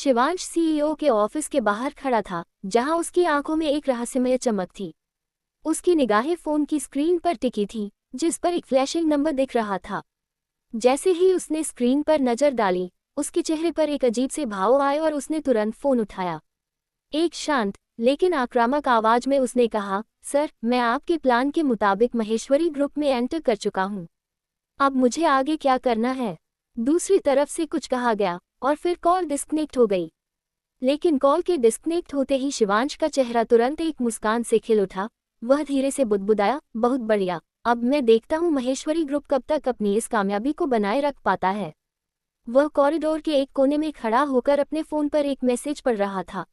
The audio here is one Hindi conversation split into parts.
शिवांश सीईओ के ऑफिस के बाहर खड़ा था, जहां उसकी आंखों में एक रहस्यमय चमक थी। उसकी निगाहें फोन की स्क्रीन पर टिकी थीं, जिस पर एक फ्लैशिंग नंबर दिख रहा था। जैसे ही उसने स्क्रीन पर नजर डाली, उसके चेहरे पर एक अजीब से भाव आए और उसने तुरंत फोन उठाया। एक शांत लेकिन आक्रामक आवाज में उसने कहा, सर, मैं आपके प्लान के मुताबिक महेश्वरी ग्रुप में एंटर कर चुका हूं। अब मुझे आगे क्या करना है? दूसरी तरफ से कुछ कहा गया और फिर कॉल डिस्कनेक्ट हो गई। लेकिन कॉल के डिस्कनेक्ट होते ही शिवांश का चेहरा तुरंत एक मुस्कान से खिल उठा। वह धीरे से बुदबुदाया, बहुत बढ़िया, अब मैं देखता हूँ महेश्वरी ग्रुप कब तक अपनी इस कामयाबी को बनाए रख पाता है। वह कॉरिडोर के एक कोने में खड़ा होकर अपने फोन पर एक मैसेज पढ़ रहा था।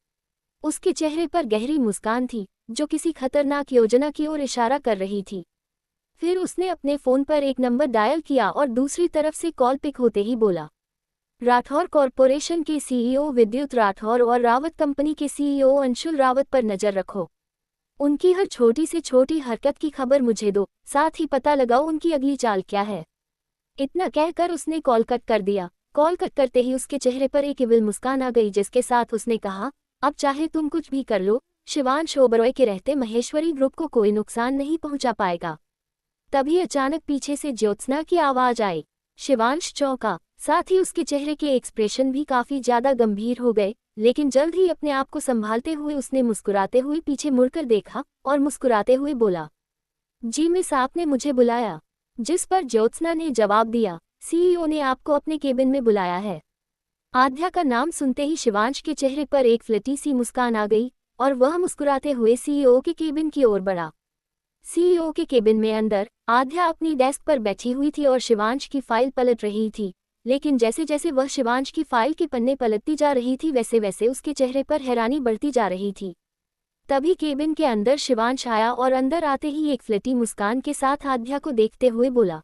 उसके चेहरे पर गहरी मुस्कान थी, जो किसी खतरनाक योजना की ओर इशारा कर रही थी। फिर उसने अपने फोन पर एक नंबर डायल किया और दूसरी तरफ से कॉल पिक होते ही बोला, राठौर कॉरपोरेशन के सीईओ विद्युत राठौर और रावत कंपनी के सीईओ अंशुल रावत पर नजर रखो। उनकी हर छोटी से छोटी हरकत की खबर मुझे दो, साथ ही पता लगाओ उनकी अगली चाल क्या है। इतना कहकर उसने कॉल कट कर दिया। कॉल कट करते ही उसके चेहरे पर एक इविल मुस्कान आ गई, जिसके साथ उसने कहा, अब चाहे तुम कुछ भी कर लो, शिवांश ओबरॉय के रहते महेश्वरी ग्रुप को कोई नुकसान नहीं पहुंचा पाएगा। तभी अचानक पीछे से ज्योत्सना की आवाज आई। शिवांश चौंका, साथ ही उसके चेहरे के एक्सप्रेशन भी काफी ज्यादा गंभीर हो गए, लेकिन जल्द ही अपने आप को संभालते हुए उसने मुस्कुराते हुए पीछे मुड़कर देखा और मुस्कुराते हुए बोला, जी मिस, आपने मुझे बुलाया? जिस पर ज्योत्सना ने जवाब दिया, सीईओ ने आपको अपने केबिन में बुलाया है। आध्या का नाम सुनते ही शिवांश के चेहरे पर एक फ्लटी सी मुस्कान आ गई और वह मुस्कुराते हुए सीईओ के केबिन की ओर बढ़ा। सीईओ के केबिन में अंदर आध्या अपनी डेस्क पर बैठी हुई थी और शिवांश की फाइल पलट रही थी, लेकिन जैसे जैसे वह शिवांश की फाइल के पन्ने पलटती जा रही थी, वैसे वैसे उसके चेहरे पर हैरानी बढ़ती जा रही थी। तभी केबिन के अंदर शिवांश आया और अंदर आते ही एक फ्लटी मुस्कान के साथ आध्या को देखते हुए बोला,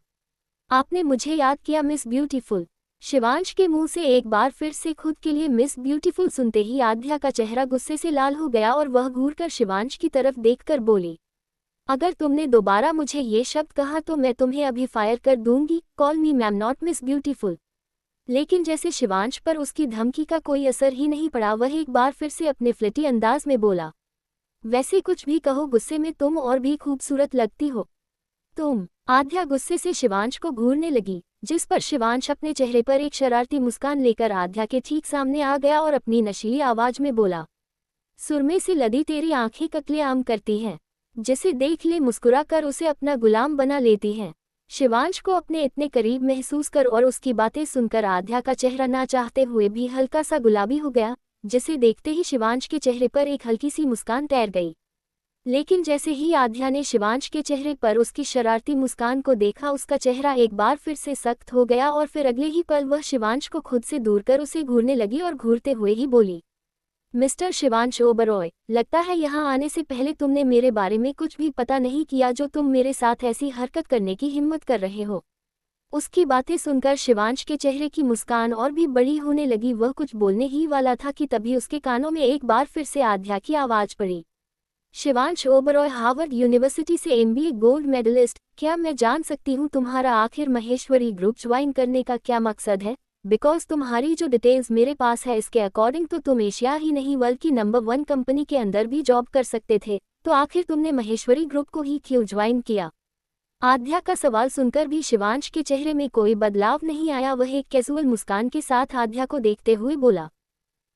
आपने मुझे याद किया मिस ब्यूटीफुल। शिवांश के मुंह से एक बार फिर से खुद के लिए मिस ब्यूटीफुल सुनते ही आध्या का चेहरा गुस्से से लाल हो गया और वह घूरकर शिवांश की तरफ देखकर बोली, अगर तुमने दोबारा मुझे ये शब्द कहा तो मैं तुम्हें अभी फायर कर दूंगी। Call me ma'am, not miss beautiful. लेकिन जैसे शिवांश पर उसकी धमकी का कोई असर ही नहीं पड़ा, वह एक बार फिर से अपने फ्लटी अंदाज में बोला, वैसे कुछ भी कहो, गुस्से में तुम और भी खूबसूरत लगती हो तुम। आध्या गुस्से से शिवांश को घूरने लगी, जिस पर शिवांश अपने चेहरे पर एक शरारती मुस्कान लेकर आध्या के ठीक सामने आ गया और अपनी नशीली आवाज में बोला, सुरमे से लदी तेरी आंखें कत्लेआम करती हैं, जिसे देख ले मुस्कुरा कर उसे अपना गुलाम बना लेती हैं। शिवांश को अपने इतने करीब महसूस कर और उसकी बातें सुनकर आध्या का चेहरा ना चाहते हुए भी हल्का सा गुलाबी हो गया, जिसे देखते ही शिवांश के चेहरे पर एक हल्की सी मुस्कान तैर गई। लेकिन जैसे ही आध्या ने शिवांश के चेहरे पर उसकी शरारती मुस्कान को देखा, उसका चेहरा एक बार फिर से सख्त हो गया और फिर अगले ही पल वह शिवांश को खुद से दूर कर उसे घूरने लगी और घूरते हुए ही बोली, मिस्टर शिवांश ओबरॉय, लगता है यहाँ आने से पहले तुमने मेरे बारे में कुछ भी पता नहीं किया, जो तुम मेरे साथ ऐसी हरकत करने की हिम्मत कर रहे हो। उसकी बातें सुनकर शिवांश के चेहरे की मुस्कान और भी बड़ी होने लगी। वह कुछ बोलने ही वाला था कि तभी उसके कानों में एक बार फिर से आध्या की आवाज पड़ी, शिवांश ओबरॉय, हार्वर्ड यूनिवर्सिटी से एमबीए गोल्ड मेडलिस्ट, क्या मैं जान सकती हूँ तुम्हारा आखिर महेश्वरी ग्रुप ज्वाइन करने का क्या मकसद है? बिकॉज तुम्हारी जो डिटेल्स मेरे पास है, इसके अकॉर्डिंग तो तुम एशिया ही नहीं बल्कि नंबर 1 कंपनी के अंदर भी जॉब कर सकते थे, तो आखिर तुमने महेश्वरी ग्रुप को ही क्यों ज्वाइन किया? आध्या का सवाल सुनकर भी शिवांश के चेहरे में कोई बदलाव नहीं आया। वह एक कैजुअल मुस्कान के साथ आध्या को देखते हुए बोला,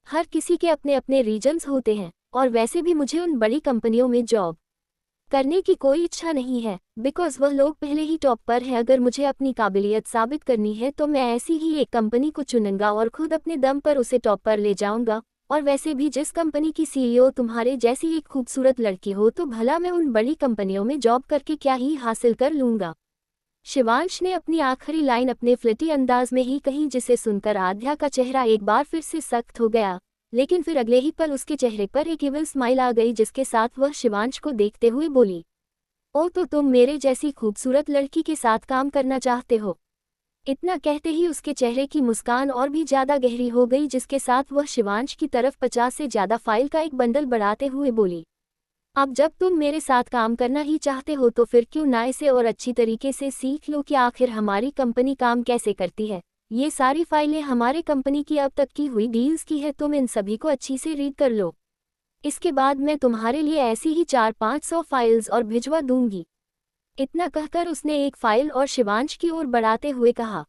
हर किसी के अपने अपने रीजन्स होते हैं, और वैसे भी मुझे उन बड़ी कंपनियों में जॉब करने की कोई इच्छा नहीं है, बिकॉज वह लोग पहले ही टॉप पर है। अगर मुझे अपनी काबिलियत साबित करनी है तो मैं ऐसी ही एक कंपनी को चुनूंगा और खुद अपने दम पर उसे टॉप पर ले जाऊंगा। और वैसे भी जिस कंपनी की सीईओ तुम्हारे जैसी एक खूबसूरत लड़की हो, तो भला मैं उन बड़ी कंपनियों में जॉब करके क्या ही हासिल कर लूंगा। शिवांश ने अपनी आखिरी लाइन अपने फ्लटी अंदाज में ही कही, जिसे सुनकर आध्या का चेहरा एक बार फिर से सख्त हो गया, लेकिन फिर अगले ही पल उसके चेहरे पर एक इविल स्माइल आ गई, जिसके साथ वह शिवांश को देखते हुए बोली, ओ तो तुम मेरे जैसी खूबसूरत लड़की के साथ काम करना चाहते हो? इतना कहते ही उसके चेहरे की मुस्कान और भी ज्यादा गहरी हो गई, जिसके साथ वह शिवांश की तरफ 50 से ज्यादा फाइल का एक बंडल बढ़ाते हुए बोली, अब जब तुम मेरे साथ काम करना ही चाहते हो तो फिर क्यों ना इसे और अच्छी तरीके से सीख लो कि आखिर हमारी कंपनी काम कैसे करती है। ये सारी फाइलें हमारे कंपनी की अब तक की हुई डील्स की है, तुम इन सभी को अच्छी से रीड कर लो। इसके बाद मैं तुम्हारे लिए ऐसी ही 400-500 फाइल्स और भिजवा दूंगी। इतना कहकर उसने एक फाइल और शिवांश की ओर बढ़ाते हुए कहा,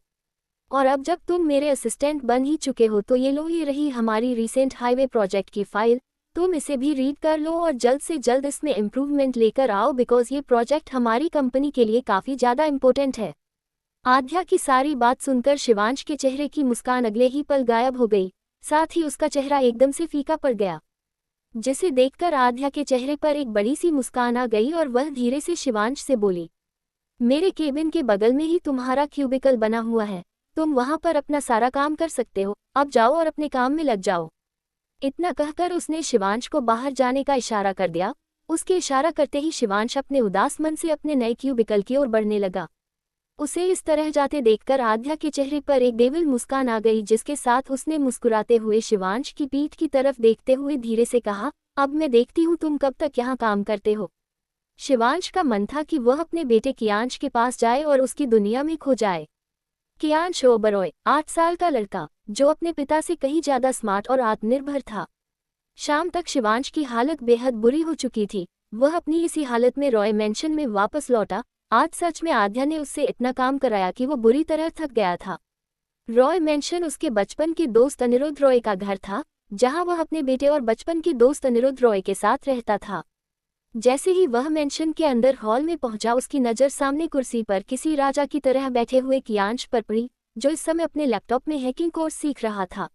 और अब जब तुम मेरे असिस्टेंट बन ही चुके हो तो ये लो, ये रही हमारी रिसेंट हाईवे प्रोजेक्ट की फाइल, तुम इसे भी रीड कर लो और जल्द से जल्द इसमें इम्प्रूवमेंट लेकर आओ, बिकॉज ये प्रोजेक्ट हमारी कंपनी के लिए काफ़ी ज़्यादा इम्पोर्टेंट है। आध्या की सारी बात सुनकर शिवांश के चेहरे की मुस्कान अगले ही पल गायब हो गई, साथ ही उसका चेहरा एकदम से फीका पड़ गया, जिसे देखकर आध्या के चेहरे पर एक बड़ी सी मुस्कान आ गई और वह धीरे से शिवांश से बोली, मेरे केबिन के बगल में ही तुम्हारा क्यूबिकल बना हुआ है, तुम वहां पर अपना सारा काम कर सकते हो, अब जाओ और अपने काम में लग जाओ। इतना कहकर उसने शिवांश को बाहर जाने का इशारा कर दिया। उसके इशारा करते ही शिवांश अपने उदास मन से अपने नए क्यूबिकल की ओर बढ़ने लगा। उसे इस तरह जाते देखकर आध्या के चेहरे पर एक डेविल मुस्कान आ गई, जिसके साथ उसने मुस्कुराते हुए शिवांश की पीठ की तरफ देखते हुए धीरे से कहा, अब मैं देखती हूँ तुम कब तक यहाँ काम करते हो। शिवांश का मन था कि वह अपने बेटे कियांश के पास जाए और उसकी दुनिया में खो जाए। कियांश ओबरॉय 8 साल का लड़का, जो अपने पिता से कहीं ज्यादा स्मार्ट और आत्मनिर्भर था। शाम तक शिवांश की हालत बेहद बुरी हो चुकी थी। वह अपनी इसी हालत में रॉय मैंशन में वापस लौटा। आज सच में आध्या ने उससे इतना काम कराया कि वो बुरी तरह थक गया था। रॉय मैंशन उसके बचपन के दोस्त अनिरुद्ध रॉय का घर था, जहां वह अपने बेटे और बचपन के दोस्त अनिरुद्ध रॉय के साथ रहता था। जैसे ही वह मेंशन के अंदर हॉल में पहुंचा, उसकी नज़र सामने कुर्सी पर किसी राजा की तरह बैठे हुए कियांश पर पड़ी, जो इस समय अपने लैपटॉप में हैकिंग कोर्स सीख रहा था।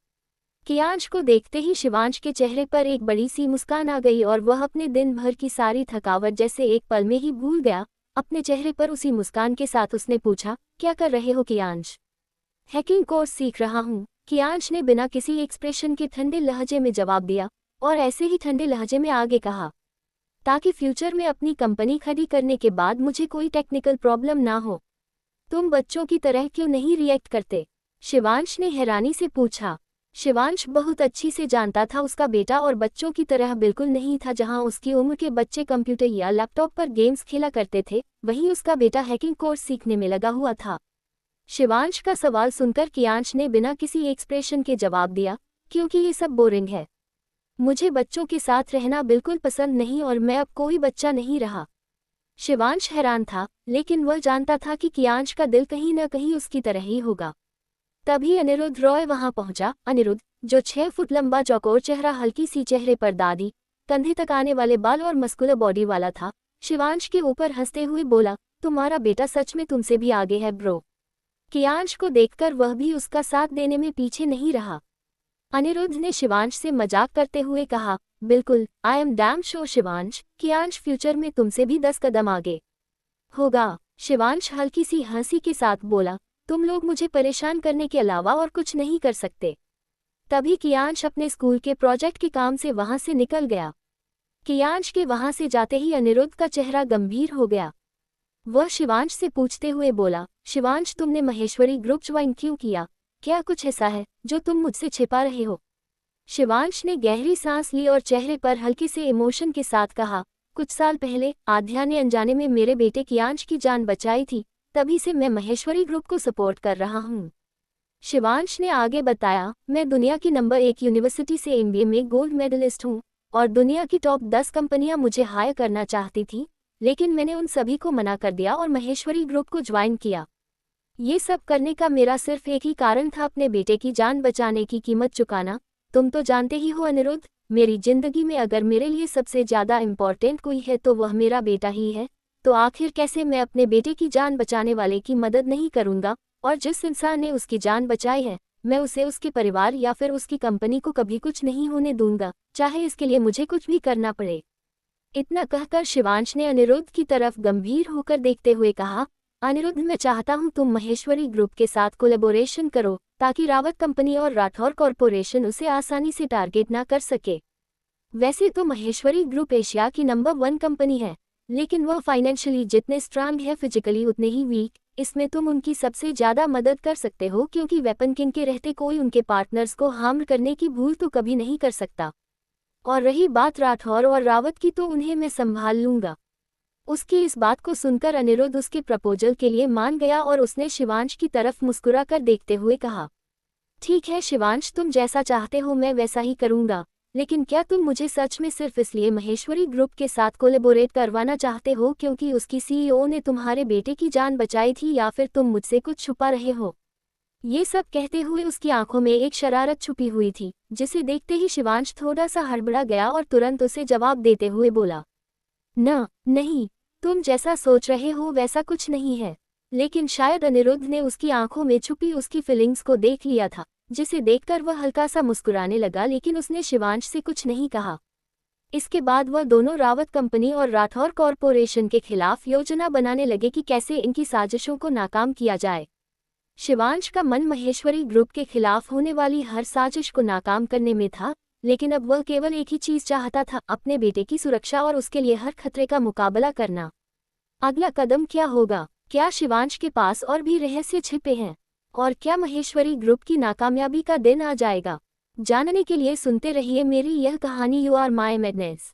कियांश को देखते ही शिवांश के चेहरे पर एक बड़ी सी मुस्कान आ गई और वह अपने दिन भर की सारी थकावट जैसे एक पल में ही भूल गया। अपने चेहरे पर उसी मुस्कान के साथ उसने पूछा, क्या कर रहे हो कियांश? हैकिंग कोर्स सीख रहा हूँ, कियांश ने बिना किसी एक्सप्रेशन के ठंडे लहजे में जवाब दिया और ऐसे ही ठंडे लहजे में आगे कहा, ताकि फ्यूचर में अपनी कंपनी खड़ी करने के बाद मुझे कोई टेक्निकल प्रॉब्लम ना हो। तुम बच्चों की तरह क्यों नहीं रिएक्ट करते? शिवांश ने हैरानी से पूछा। शिवांश बहुत अच्छी से जानता था उसका बेटा और बच्चों की तरह बिल्कुल नहीं था। जहां उसकी उम्र के बच्चे कंप्यूटर या लैपटॉप पर गेम्स खेला करते थे, वहीं उसका बेटा हैकिंग कोर्स सीखने में लगा हुआ था। शिवांश का सवाल सुनकर कियांश ने बिना किसी एक्सप्रेशन के जवाब दिया, क्योंकि ये सब बोरिंग है। मुझे बच्चों के साथ रहना बिल्कुल पसंद नहीं और मैं अब कोई बच्चा नहीं रहा। शिवांश हैरान था, लेकिन वह जानता था कि कियांश का दिल कहीं न कहीं उसकी तरह ही होगा। तभी अनिरुद्ध रॉय वहां पहुंचा। अनिरुद्ध, जो 6 फुट लंबा, चौकोर चेहरा, हल्की सी चेहरे पर दाढ़ी, कंधे तक आने वाले बाल और मस्कुलर बॉडी वाला था, शिवांश के ऊपर हंसते हुए बोला, तुम्हारा बेटा सच में तुमसे भी आगे है ब्रो। कियांश को देखकर वह भी उसका साथ देने में पीछे नहीं रहा। अनिरुद्ध ने शिवांश से मजाक करते हुए कहा, बिल्कुल, I am damn sure Shivansh, Kiyansh future में तुमसे भी 10 कदम आगे होगा। शिवांश हल्की सी हंसी के साथ बोला, तुम लोग मुझे परेशान करने के अलावा और कुछ नहीं कर सकते। तभी कियांश अपने स्कूल के प्रोजेक्ट के काम से वहां से निकल गया। कियांश के वहां से जाते ही अनिरुद्ध का चेहरा गंभीर हो गया। वह शिवांश से पूछते हुए बोला, शिवांश, तुमने महेश्वरी ग्रुप ज्वाइन क्यों किया? क्या कुछ ऐसा है जो तुम मुझसे छिपा रहे हो? शिवांश ने गहरी सांस ली और चेहरे पर हल्के से इमोशन के साथ कहा, कुछ साल पहले आध्या ने अनजाने में मेरे बेटे कियांश की जान बचाई थी, तभी से मैं महेश्वरी ग्रुप को सपोर्ट कर रहा हूँ। शिवांश ने आगे बताया, मैं दुनिया की नंबर 1 यूनिवर्सिटी से एमबीए में गोल्ड मेडलिस्ट हूँ और दुनिया की टॉप 10 कंपनियां मुझे हायर करना चाहती थी, लेकिन मैंने उन सभी को मना कर दिया और महेश्वरी ग्रुप को ज्वाइन किया। ये सब करने का मेरा सिर्फ एक ही कारण था, अपने बेटे की जान बचाने की कीमत चुकाना। तुम तो जानते ही हो अनिरुद्ध, मेरी जिंदगी में अगर मेरे लिए सबसे ज़्यादा इम्पॉर्टेंट कोई है तो वह मेरा बेटा ही है। तो आखिर कैसे मैं अपने बेटे की जान बचाने वाले की मदद नहीं करूँगा? और जिस इंसान ने उसकी जान बचाई है, मैं उसे, उसके परिवार या फिर उसकी कंपनी को कभी कुछ नहीं होने दूंगा, चाहे इसके लिए मुझे कुछ भी करना पड़े। इतना कहकर शिवांश ने अनिरुद्ध की तरफ गंभीर होकर देखते हुए कहा, अनिरुद्ध, मैं चाहता हूं तुम महेश्वरी ग्रुप के साथ कोलैबोरेशन करो, ताकि रावत कंपनी और राठौर कॉरपोरेशन उसे आसानी से टारगेट ना कर सके। वैसे तो महेश्वरी ग्रुप एशिया की नंबर 1 कंपनी है, लेकिन वह फाइनेंशियली जितने स्ट्रांग है, फिजिकली उतने ही वीक। इसमें तुम उनकी सबसे ज़्यादा मदद कर सकते हो, क्योंकि वेपन किंग के रहते कोई उनके पार्टनर्स को हार्म करने की भूल तो कभी नहीं कर सकता। और रही बात राठौर और रावत की, तो उन्हें मैं संभाल लूंगा। उसकी इस बात को सुनकर अनिरुद्ध उसके प्रपोजल के लिए मान गया और उसने शिवांश की तरफ मुस्कुरा कर देखते हुए कहा, ठीक है शिवांश, तुम जैसा चाहते हो मैं वैसा ही करूंगा, लेकिन क्या तुम मुझे सच में सिर्फ इसलिए महेश्वरी ग्रुप के साथ कोलैबोरेट करवाना चाहते हो क्योंकि उसकी सीईओ ने तुम्हारे बेटे की जान बचाई थी, या फिर तुम मुझसे कुछ छुपा रहे हो? ये सब कहते हुए उसकी आंखों में एक शरारत छुपी हुई थी, जिसे देखते ही शिवांश थोड़ा सा हड़बड़ा गया और तुरंत उसे जवाब देते हुए बोला, नहीं, तुम जैसा सोच रहे हो वैसा कुछ नहीं है। लेकिन शायद अनिरुद्ध ने उसकी आंखों में छुपी उसकी फीलिंग्स को देख लिया था, जिसे देखकर वह हल्का सा मुस्कुराने लगा, लेकिन उसने शिवांश से कुछ नहीं कहा। इसके बाद वह दोनों रावत कंपनी और राठौर कॉरपोरेशन के खिलाफ योजना बनाने लगे कि कैसे इनकी साजिशों को नाकाम किया जाए। शिवांश का मन महेश्वरी ग्रुप के खिलाफ होने वाली हर साजिश को नाकाम करने में था, लेकिन अब वह केवल एक ही चीज चाहता था, अपने बेटे की सुरक्षा और उसके लिए हर खतरे का मुकाबला करना। अगला कदम क्या होगा? क्या शिवांश के पास और भी रहस्य छिपे हैं? और क्या महेश्वरी ग्रुप की नाकामयाबी का दिन आ जाएगा? जानने के लिए सुनते रहिए मेरी यह कहानी यू आर माई मैडनेस।